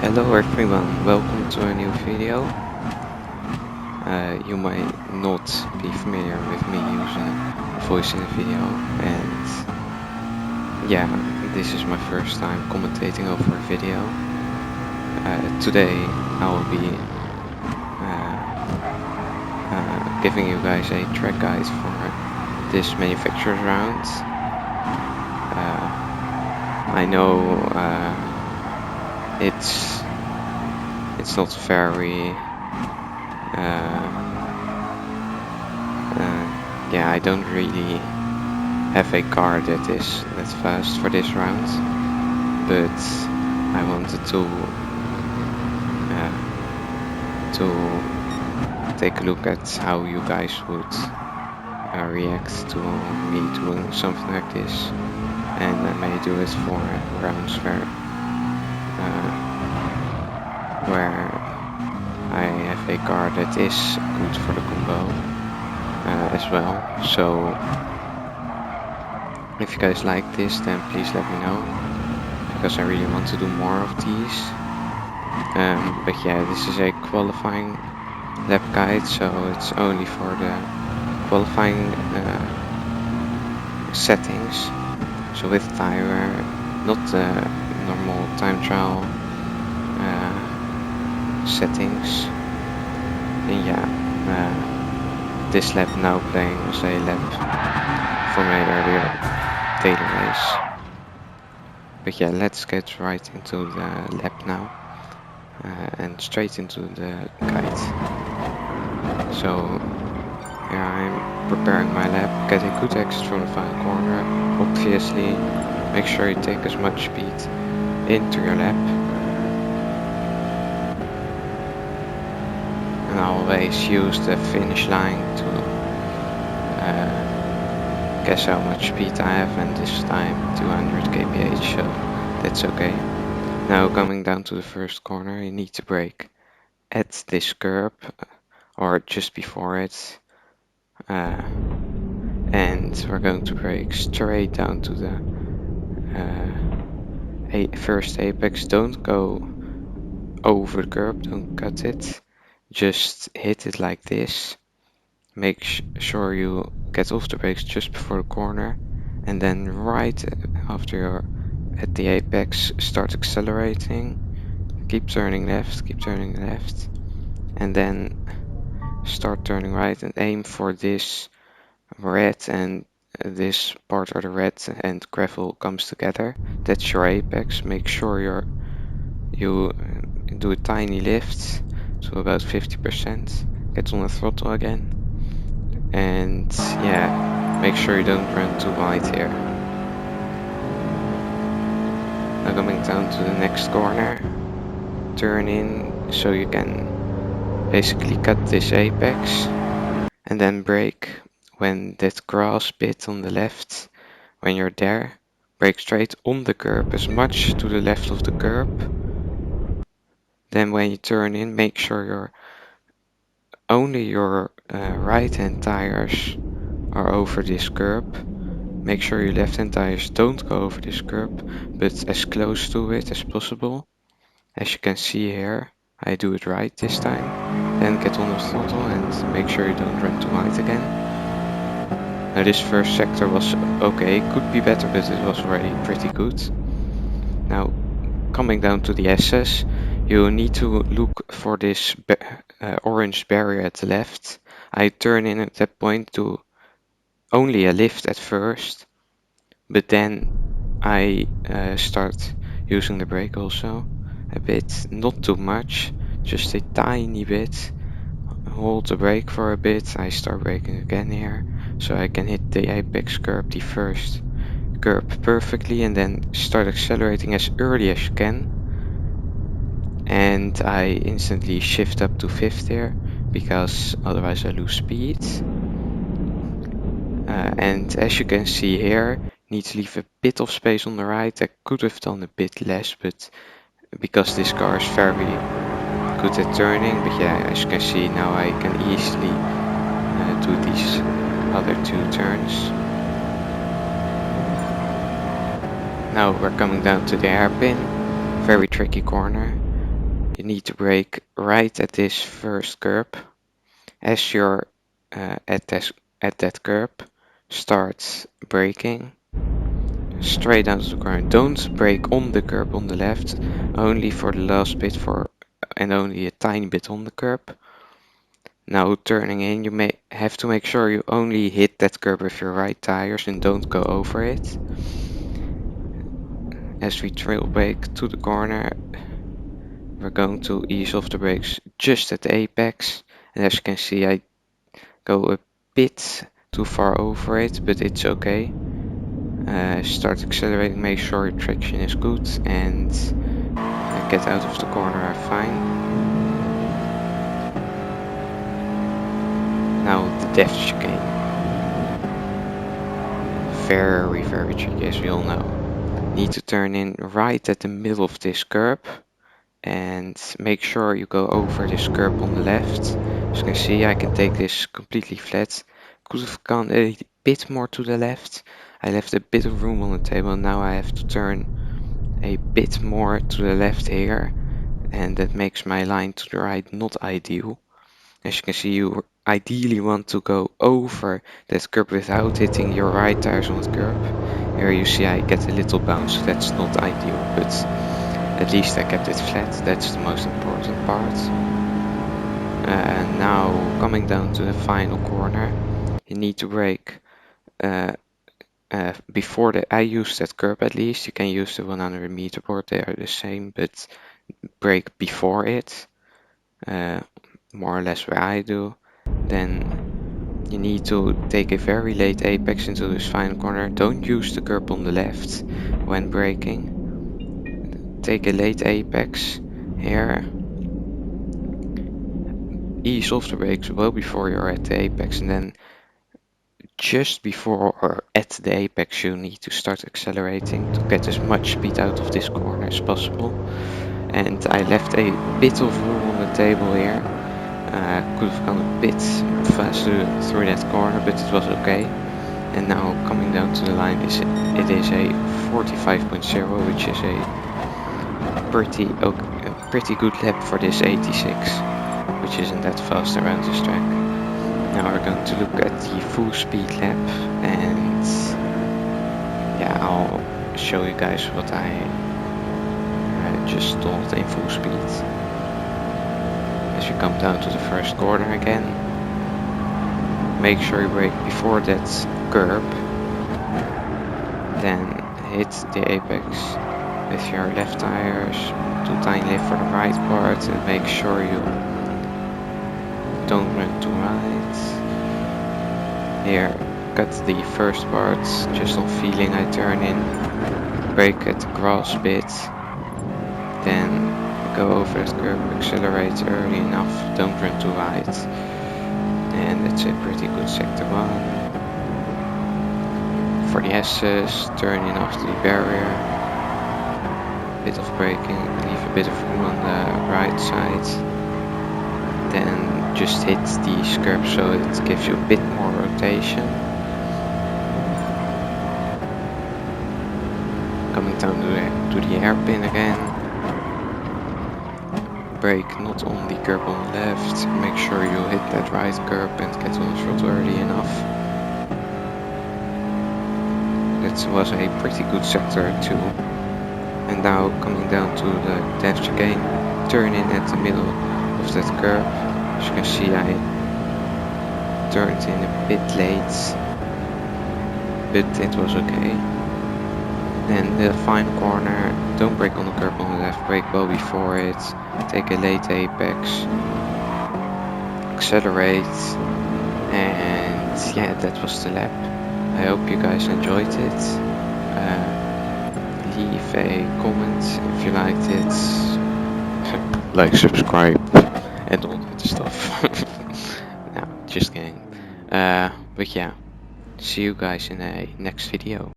Hello everyone, welcome to a new video. You might not be familiar with me using a voice in a video, and yeah, this is my first time commentating over a video. Today I will be giving you guys a track guide for this manufacturer's round. I know it's not very yeah, I don't really have a car that is that fast for this round, but I wanted to take a look at how you guys would react to me doing something like this, and I may do it for rounds where I have a car that is good for the combo as well. So if you guys like this, then please let me know, because I really want to do more of these. But yeah, this is a qualifying lap guide, so it's only for the qualifying settings. So with tire, not the normal time trial settings. And yeah, this lap now playing was a lap for my earlier daily race. But yeah, let's get right into the lap now, and straight into the guide. So here I'm preparing my lap, get a good exit from the final corner. Obviously, make sure you take as much speed into your lap. And I always use the finish line to guess how much speed I have, and this time 200 kph, so that's okay. Now coming down to the first corner, you need to brake at this curb or just before it, and we're going to brake straight down to the first apex. Don't go over the curb, don't cut it, just hit it like this. Make sure you get off the brakes just before the corner, and then right after you're at the apex, start accelerating. Keep turning left, and then start turning right and aim for this red, and this part of the red and gravel comes together. That's your apex. Make sure you do a tiny lift, so about 50%. Get on the throttle again, and yeah, make sure you don't run too wide here. Now coming down to the next corner, turn in so you can basically cut this apex, and then brake when that grass bit on the left. When you're there, brake straight on the curb, as much to the left of the curb. Then when you turn in, make sure only your right hand tires are over this curb. Make sure your left hand tires don't go over this curb, but as close to it as possible. As you can see here, I do it right this time. Then get on the throttle and make sure you don't run too wide again. Now this first sector was okay, could be better, but it was already pretty good. Now coming down to the S's, you need to look for this orange barrier at the left. I turn in at that point to only a lift at first, but then I start using the brake also a bit, not too much, just a tiny bit. Hold the brake for a bit, I start braking again here, so I can hit the apex curb, the first curb perfectly, and then start accelerating as early as you can. And I instantly shift up to 5th here, because otherwise I lose speed. And as you can see here, need to leave a bit of space on the right. I could have done a bit less, but because this car is very good at turning. But yeah, as you can see now, I can easily do these other 2 turns. Now we're coming down to the hairpin, very tricky corner. you need to brake right at this first curb. As you're at that curb, start braking straight down to the corner. Don't brake on the curb on the left, only for the last bit and only a tiny bit on the curb. Now turning in, you may have to make sure you only hit that curb with your right tires and don't go over it. As we trail brake to the corner, we're going to ease off the brakes just at the apex. And as you can see, I go a bit too far over it, but it's okay. Start accelerating, make sure your traction is good, and get out of the corner fine. Now the depth chicane. Very, very tricky, as we all know. Need to turn in right at the middle of this curb and make sure you go over this curb on the left. As you can see, I can take this completely flat. Could have gone a bit more to the left. I left a bit of room on the table. Now I have to turn a bit more to the left here, and that makes my line to the right not ideal. As you can see, you ideally want to go over that curb without hitting your right tires on the curb. Here you see I get a little bounce, that's not ideal, but at least I kept it flat, that's the most important part. Now coming down to the final corner, you need to brake before I use that curb at least. You can use the 100 meter board, they are the same, but brake before it, more or less where I do. Then you need to take a very late apex into this final corner. Don't use the curb on the left when braking. Take a late apex here. Ease off the brakes well before you're at the apex, and then just before or at the apex you need to start accelerating to get as much speed out of this corner as possible. And I left a bit of room on the table here. Could have gone a bit faster through that corner, but it was okay. And now coming down to the line, it is a 45.0, which is a pretty good lap for this 86, which isn't that fast around this track. Now we're going to look at the full speed lap, and yeah, I'll show you guys what I just stalled in full speed. As you come down to the first corner again, make sure you brake before that curb, then hit the apex with your left tires, too tiny lift for the right part, and make sure you don't run too right. Here, cut the first part, just on feeling I turn in, brake at the grass bit, then go over that curb, accelerate early enough, don't run too wide, and that's a pretty good sector 1. For the S's, turn in after the barrier, bit of braking, leave a bit of room on the right side, then just hit the curb so it gives you a bit more rotation. Coming down to the hairpin again. Brake not on the curb on the left, make sure you hit that right curb and get on the throttle early enough. That was a pretty good sector 2. And now coming down to the depth chicane, turn in at the middle of that curb. As you can see, I turned in a bit late, but it was okay. Then the final corner, don't brake on the curb on the left, brake well before it, take a late apex, accelerate, and yeah, that was the lap. I hope you guys enjoyed it. Leave a comment if you liked it, like, subscribe, and all that stuff. No, just kidding. But yeah, see you guys in a next video.